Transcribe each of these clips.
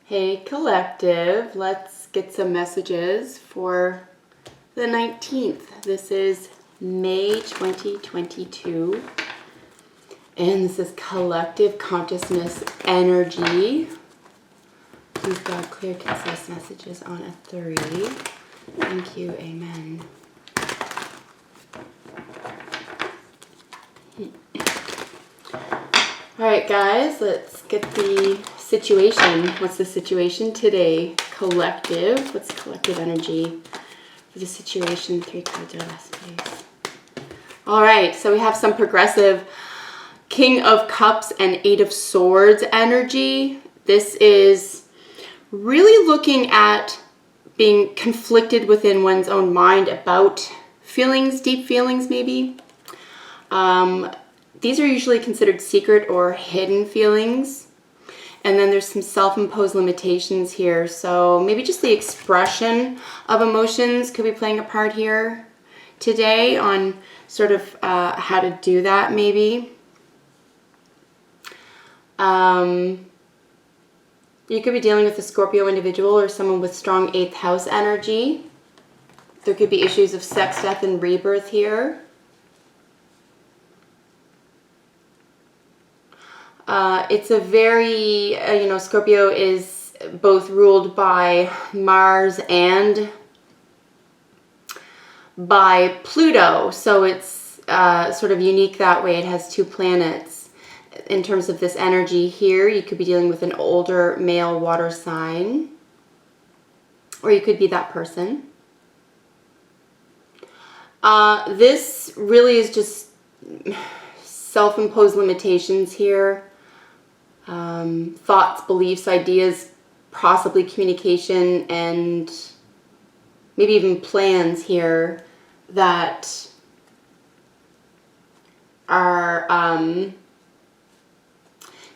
Hey collective, let's get some messages for the 19th. This is May 2022 and this is collective consciousness energy. Please God, clear, concise messages on a 3. Thank you, amen. All right, guys, let's get the situation. What's the situation today? Collective. What's collective energy for the situation? 3 cards or less, please. All right, so we have some progressive King of Cups and 8 of Swords energy. This is really looking at being conflicted within one's own mind about feelings, deep feelings maybe. These are usually considered secret or hidden feelings. And then there's some self-imposed limitations here. So maybe just the expression of emotions could be playing a part here today on sort of how to do that maybe. You could be dealing with a Scorpio individual or someone with strong 8th house energy. There could be issues of sex, death, and rebirth here. It's a very, Scorpio is both ruled by Mars and by Pluto. So it's sort of unique that way. It has 2 planets. In terms of this energy here, you could be dealing with an older male water sign. Or you could be that person. This really is just self-imposed limitations here. Thoughts, beliefs, ideas, possibly communication, and maybe even plans here that are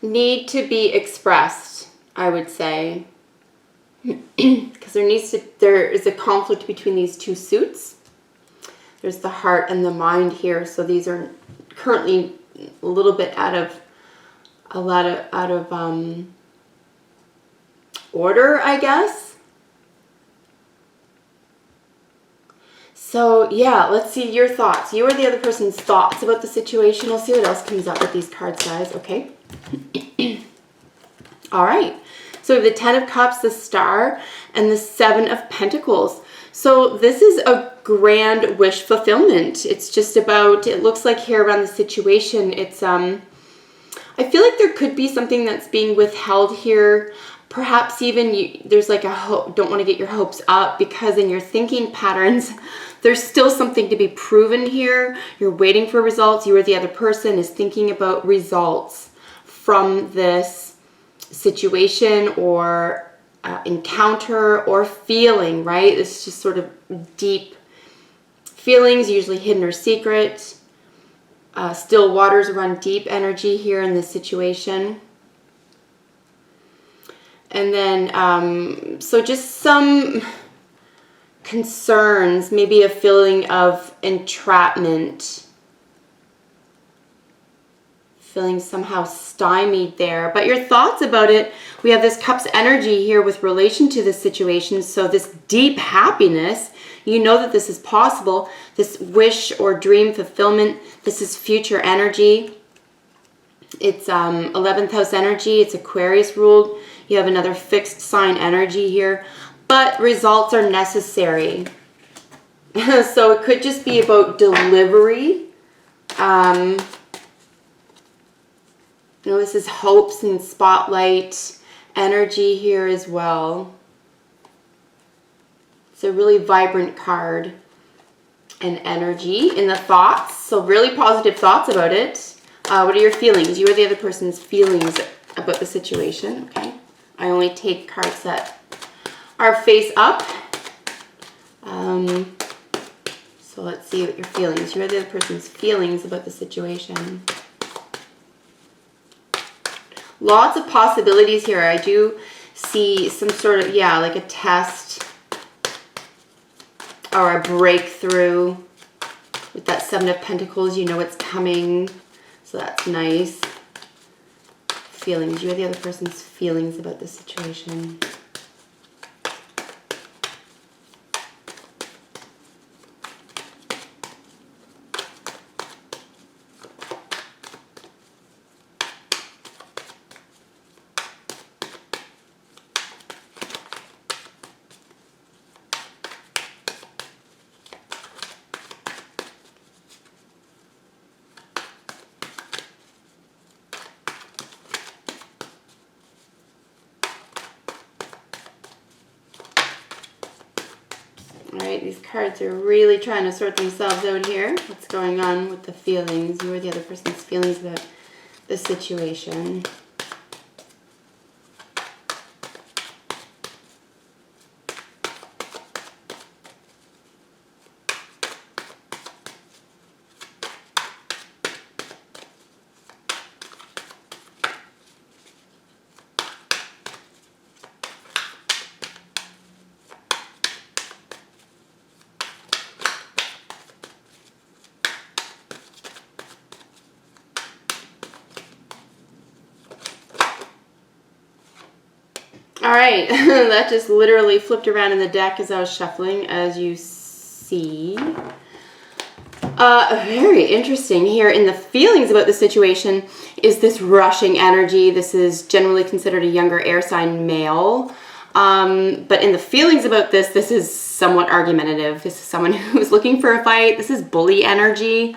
need to be expressed, I would say. Because there is a conflict between these 2 suits. There's the heart and the mind here, so these are currently a little bit out of order, I guess. So yeah, let's see your thoughts. You or the other person's thoughts about the situation. We'll see what else comes up with these cards, guys. Okay. All right. So we have the 10 of Cups, the Star, and the 7 of Pentacles. So this is a grand wish fulfillment. It's just about, it looks like here around the situation, it's I feel like there could be something that's being withheld here. Perhaps even there's like a hope, don't want to get your hopes up because in your thinking patterns, there's still something to be proven here. You're waiting for results. You or the other person is thinking about results from this situation or encounter or feeling, right? It's just sort of deep feelings, usually hidden or secret. Still waters run deep energy here in this situation. And then, so just some concerns, maybe a feeling of entrapment, feeling somehow stymied there. But your thoughts about it, we have this Cups energy here with relation to this situation. So this deep happiness, you know that this is possible. This wish or dream fulfillment, this is future energy. It's 11th house energy. It's Aquarius ruled. You have another fixed sign energy here. But results are necessary. So it could just be about delivery. This is hopes and spotlight energy here as well. It's a really vibrant card and energy in the thoughts. So really positive thoughts about it. What are your feelings? You or the other person's feelings about the situation. Okay. I only take cards that are face up. So let's see what your feelings. You or the other person's feelings about the situation. Lots of possibilities here. I do see some sort of, like a test or a breakthrough with that 7 of Pentacles. You know it's coming, so that's nice. feelings. You are the other person's feelings about the situation. All right, these cards are really trying to sort themselves out here. What's going on with the feelings? You or the other person's feelings about the situation. All right, that just literally flipped around in the deck as I was shuffling, as you see. Very interesting here in the feelings about the situation is this rushing energy. This is generally considered a younger air sign male. But in the feelings about this is somewhat argumentative. This is someone who's looking for a fight. This is bully energy.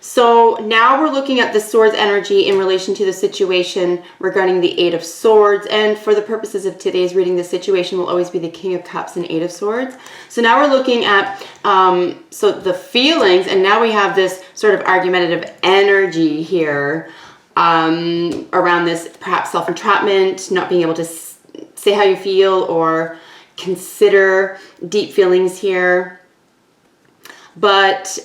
So now we're looking at the Swords energy in relation to the situation regarding the Eight of Swords. And for the purposes of today's reading, the situation will always be the King of Cups and Eight of Swords. So now we're looking at so the feelings, and now we have this sort of argumentative energy here around this perhaps self-entrapment, not being able to say how you feel or consider deep feelings here. But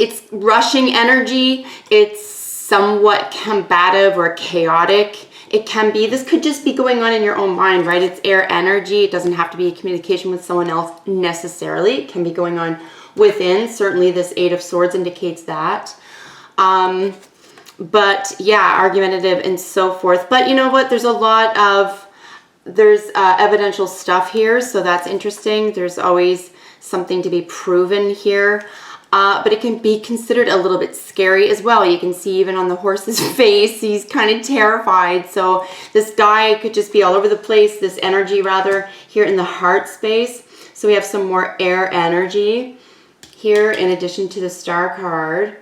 it's rushing energy. It's somewhat combative or chaotic. It can be, this could just be going on in your own mind, right? It's air energy. It doesn't have to be a communication with someone else necessarily. It can be going on within. Certainly this Eight of Swords indicates that. But yeah, argumentative and so forth. But you know what? There's a lot of, evidential stuff here. So that's interesting. There's always something to be proven here. But it can be considered a little bit scary as well. You can see even on the horse's face, he's kind of terrified. So this guy could just be all over the place, this energy rather, here in the heart space. So we have some more air energy here in addition to the Star card.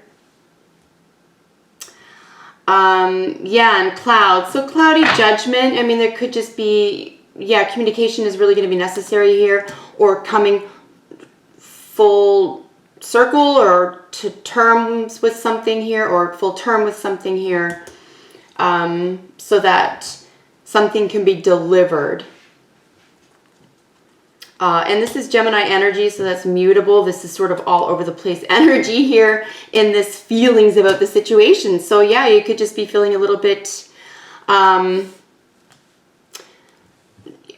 Yeah, and clouds. So cloudy judgment. I mean, there could just be, yeah, communication is really going to be necessary here, or coming full circle or to terms with something here, or full term with something here, so that something can be delivered. And this is Gemini energy, so that's mutable. This is sort of all over the place energy here in this feelings about the situation. So yeah, you could just be feeling a little bit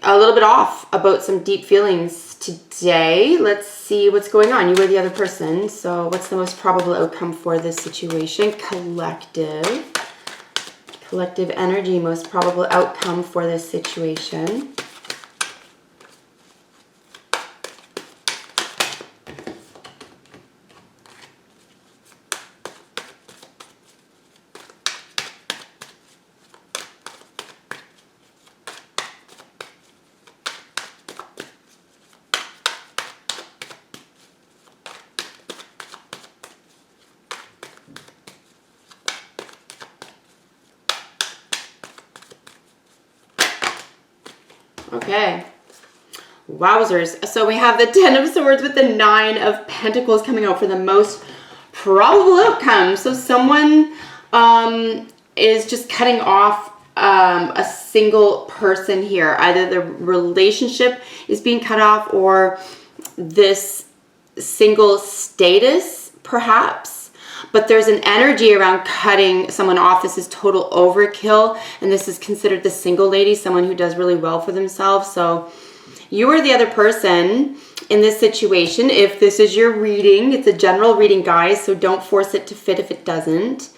off about some deep feelings today. Let's see what's going on. You were the other person. So what's the most probable outcome for this situation? Collective energy, most probable outcome for this situation. Okay, wowzers. So we have the Ten of Swords with the Nine of Pentacles coming out for the most probable outcome. So someone is just cutting off a single person here. Either the relationship is being cut off, or this single status perhaps. But there's an energy around cutting someone off. This is total overkill, and this is considered the single lady, someone who does really well for themselves. So you are the other person in this situation. If this is your reading, it's a general reading, guys, so don't force it to fit if it doesn't.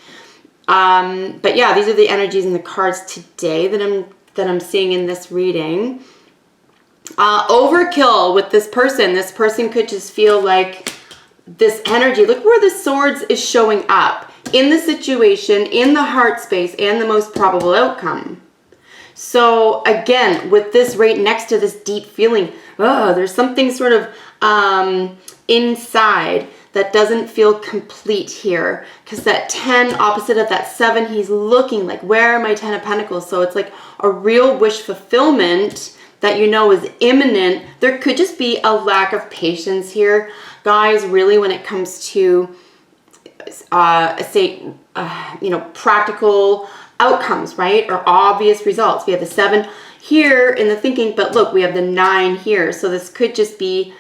But yeah, these are the energies in the cards today that I'm seeing in this reading. Overkill with this person. This person could just feel like this energy. Look where the swords is showing up in the situation, in the heart space, and the most probable outcome. So again, with this right next to this deep feeling, there's something sort of inside that doesn't feel complete here, because that 10 opposite of that 7, he's looking like, where are my 10 of Pentacles? So it's like a real wish fulfillment that you know is imminent. There could just be a lack of patience here, guys, really, when it comes to practical outcomes, right? Or obvious results. We have the 7 here in the thinking, but look, we have the 9 here. So this could just be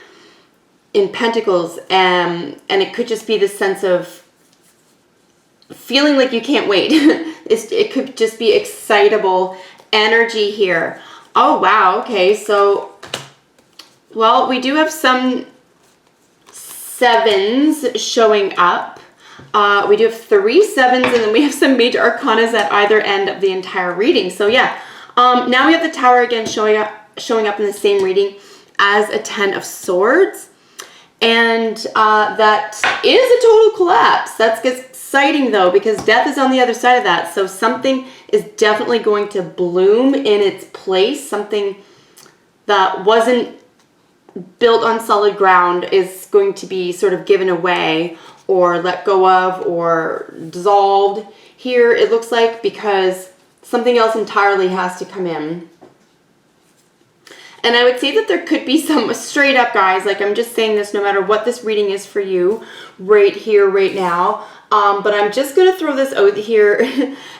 in Pentacles, and it could just be this sense of feeling like you can't wait. It could just be excitable energy here. Oh, wow. Okay. So, well, we do have some 7s showing up. We do have 3 7s, and then we have some major arcanas at either end of the entire reading. So yeah, now we have the Tower again showing up in the same reading as a 10 of Swords. And that is a total collapse. That's exciting though, because death is on the other side of that. So something is definitely going to bloom in its place. Something that wasn't built on solid ground is going to be sort of given away or let go of or dissolved here, it looks like, because something else entirely has to come in. And I would say that there could be some straight up, guys, like I'm just saying this no matter what this reading is for you right here, right now. But I'm just going to throw this out here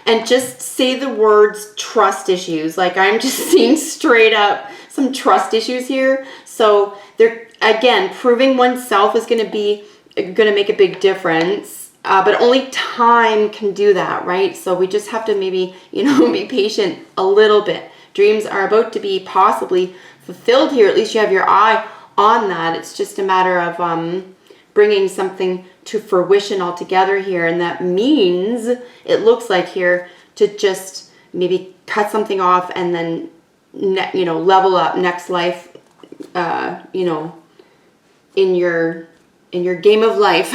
and just say the words trust issues. Like I'm just seeing straight up some trust issues here. So they're, again, proving oneself is going to make a big difference. But only time can do that, right? So we just have to maybe, be patient a little bit. Dreams are about to be possibly fulfilled here. At least you have your eye on that. It's just a matter of bringing something to fruition altogether here. And that means, it looks like here, to just maybe cut something off and then, level up next life, in your game of life.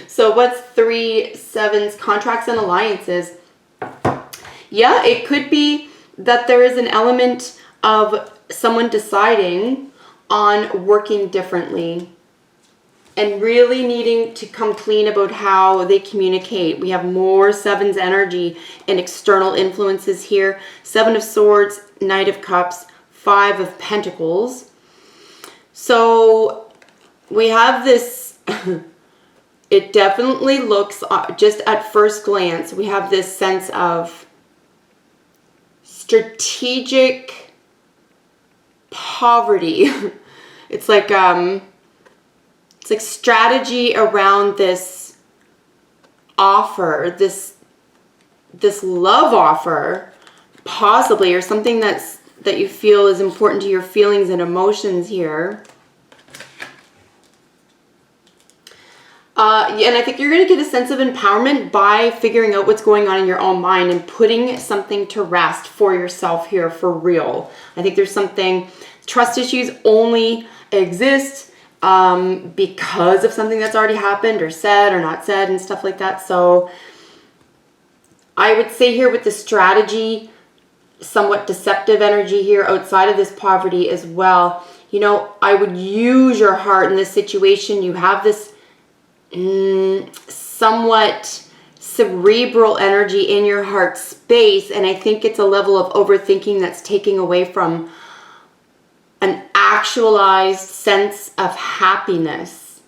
So what's 3 7s? Contracts and alliances. Yeah, it could be that there is an element of someone deciding on working differently and really needing to come clean about how they communicate. We have more 7s energy and external influences here. 7 of Swords, Knight of Cups, 5 of Pentacles. So we have this, it definitely looks, just at first glance, we have this sense of strategic poverty. It's like strategy around this offer, this love offer, possibly, or something that you feel is important to your feelings and emotions here. And I think you're going to get a sense of empowerment by figuring out what's going on in your own mind and putting something to rest for yourself here for real. I think there's something, trust issues only exist because of something that's already happened or said or not said and stuff like that. So I would say here with the strategy, somewhat deceptive energy here outside of this poverty as well, I would use your heart in this situation. You have this somewhat cerebral energy in your heart space, and I think it's a level of overthinking that's taking away from an actualized sense of happiness.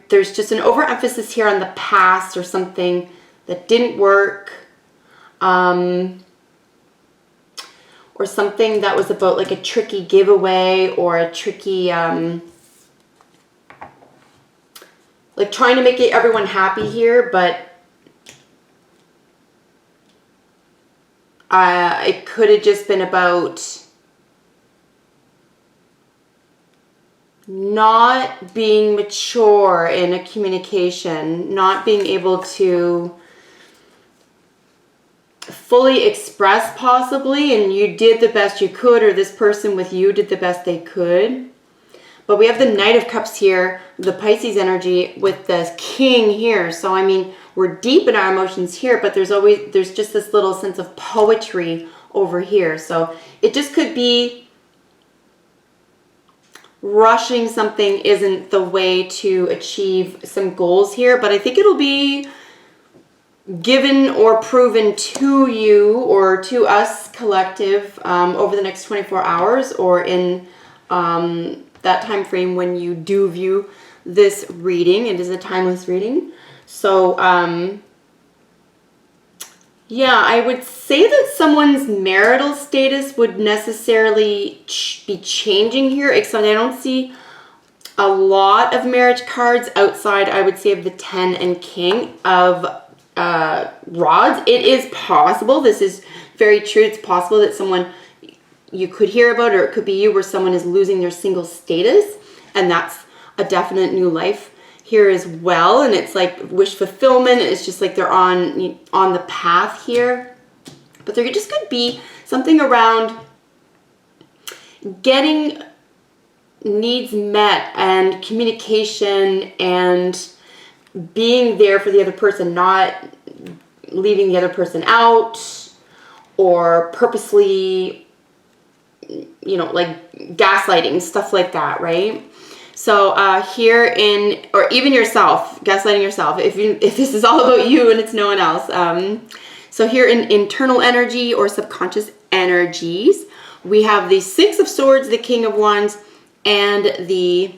There's just an overemphasis here on the past or something that didn't work, or something that was about like a tricky giveaway or a tricky like trying to make everyone happy here, but it could have just been about not being mature in a communication, not being able to fully express possibly, and you did the best you could, or this person with you did the best they could. But we have the Knight of Cups here, the Pisces energy with the King here. So, I mean, we're deep in our emotions here, but there's just this little sense of poetry over here. So it just could be rushing something isn't the way to achieve some goals here, but I think it'll be given or proven to you or to us collective over the next 24 hours, or in that time frame when you do view this reading. It is a timeless reading. So yeah, I would say that someone's marital status would necessarily be changing here, except I don't see a lot of marriage cards outside, I would say, of the 10 and King of Rods. It is possible, this is very true, it's possible that someone you could hear about, or it could be you, where someone is losing their single status, and that's a definite new life here as well. And it's like wish fulfillment. It's just like they're on the path here, but there just could be something around getting needs met and communication and being there for the other person, not leaving the other person out or purposely, you know, like gaslighting, stuff like that, right? So here in, or even yourself, gaslighting yourself, if this is all about you and it's no one else. So here in internal energy or subconscious energies, we have the Six of Swords, the King of Wands, and the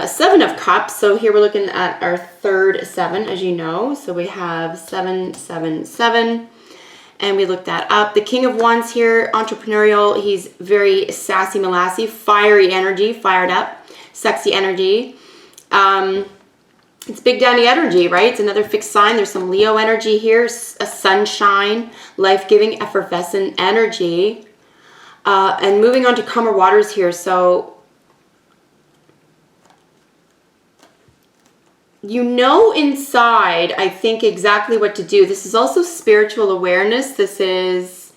Seven of Cups. So here we're looking at our third seven, as you know. So we have 7, 7, 7. And we looked that up. The King of Wands here, entrepreneurial. He's very sassy, molassy, fiery energy, fired up, sexy energy. It's big daddy energy, right? It's another fixed sign. There's some Leo energy here, a sunshine, life-giving, effervescent energy. And moving on to calmer waters here. So you know inside, I think, exactly what to do. This is also spiritual awareness. This is,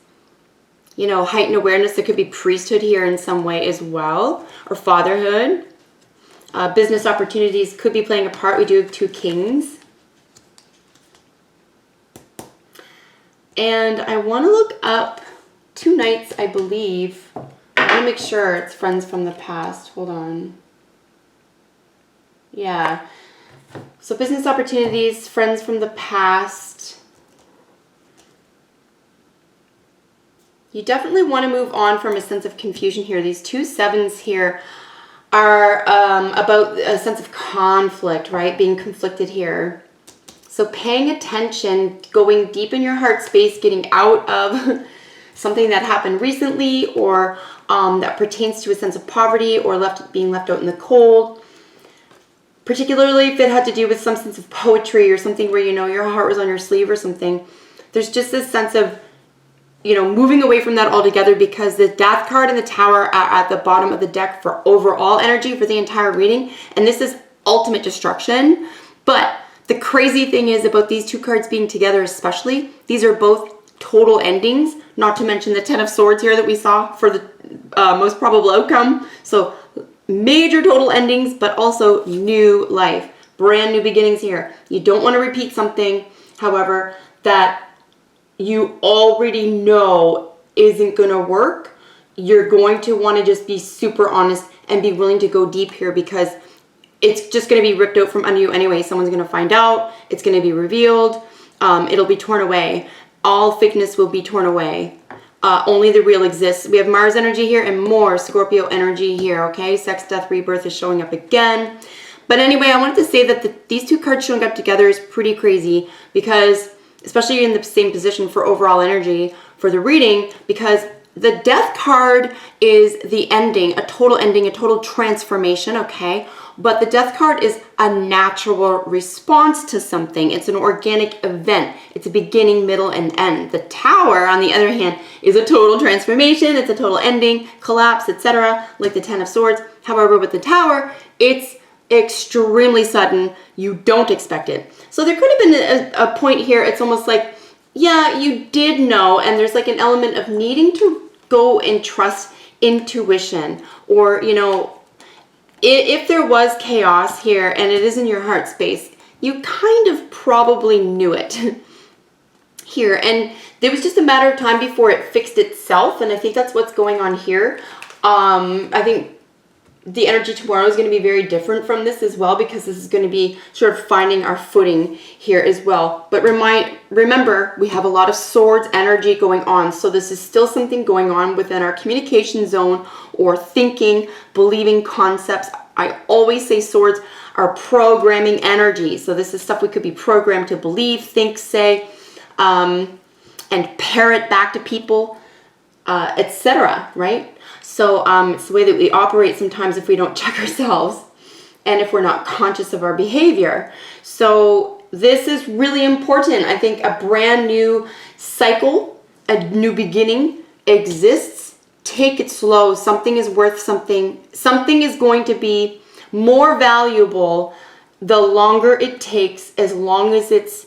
you know, heightened awareness. There could be priesthood here in some way as well, or fatherhood. Business opportunities could be playing a part. We do have 2 kings. And I want to look up 2 knights, I believe. I want to make sure it's friends from the past. Hold on. Yeah. So business opportunities, friends from the past. You definitely want to move on from a sense of confusion here. These 2 sevens here are about a sense of conflict, right? Being conflicted here. So paying attention, going deep in your heart space, getting out of something that happened recently, or that pertains to a sense of poverty, or being left out in the cold. Particularly if it had to do with some sense of poetry or something where, you know, your heart was on your sleeve or something. There's just this sense of, you know, moving away from that altogether, because the Death card and the Tower are at the bottom of the deck for overall energy for the entire reading. And this is ultimate destruction. But the crazy thing is about these 2 cards being together especially, these are both total endings, not to mention the 10 of Swords here that we saw for the most probable outcome. So major total endings, but also new life, brand new beginnings here. You don't want to repeat something, however, that you already know isn't going to work. You're going to want to just be super honest and be willing to go deep here, because it's just going to be ripped out from under you anyway. Someone's going to find out. It's going to be revealed. It'll be torn away. All fakeness will be torn away. Only the real exists. We have Mars energy here and more Scorpio energy here, okay? Sex, death, rebirth is showing up again. But anyway, I wanted to say that these 2 cards showing up together is pretty crazy, because, especially in the same position for overall energy for the reading, because the Death card is the ending, a total transformation, okay? But the Death card is a natural response to something. It's an organic event. It's a beginning, middle, and end. The Tower, on the other hand, is a total transformation. It's a total ending, collapse, etc., like the 10 of Swords. However, with the Tower, it's extremely sudden. You don't expect it. So there could have been a point here. It's almost like yeah, you did know, and there's like an element of needing to go and trust intuition, or, you know, if there was chaos here and it is in your heart space, you kind of probably knew it here, and there was just a matter of time before it fixed itself, and I think that's what's going on here. I think the energy tomorrow is going to be very different from this as well, because this is going to be sort of finding our footing here as well. But remember, we have a lot of swords energy going on. So this is still something going on within our communication zone, or thinking, believing concepts. I always say swords are programming energy. So this is stuff we could be programmed to believe, think, say, and parrot back to people, etc., right? So it's the way that we operate sometimes if we don't check ourselves and if we're not conscious of our behavior. So this is really important. I think a brand new cycle, a new beginning exists. Take it slow. Something is worth something. Something is going to be more valuable the longer it takes, as long as it's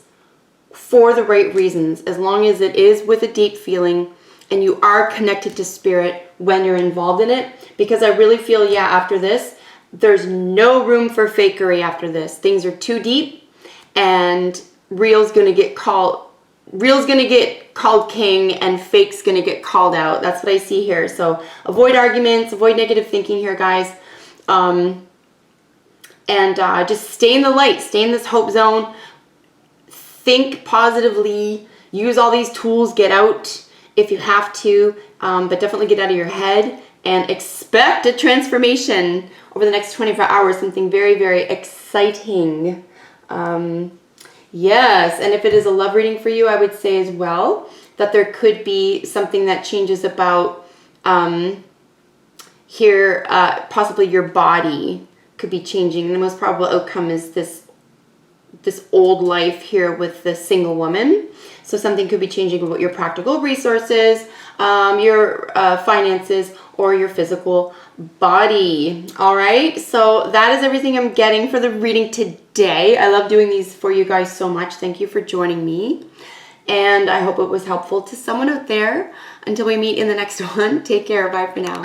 for the right reasons, as long as it is with a deep feeling and you are connected to spirit when you're involved in it. Because I really feel, yeah, after this, there's no room for fakery after this. Things are too deep, and real's gonna get called king, and fake's gonna get called out. That's what I see here. So avoid arguments, avoid negative thinking here, guys. Just stay in the light, stay in this hope zone, think positively, use all these tools, get out if you have to, but definitely get out of your head and expect a transformation over the next 24 hours, something very, very exciting. Yes, and if it is a love reading for you, I would say as well that there could be something that changes about here, possibly your body could be changing. And the most probable outcome is this old life here with the single woman. So something could be changing about your practical resources, your finances, or your physical body. All right, so that is everything I'm getting for the reading today. I love doing these for you guys so much. Thank you for joining me, and I hope it was helpful to someone out there. Until we meet in the next one, take care. Bye for now.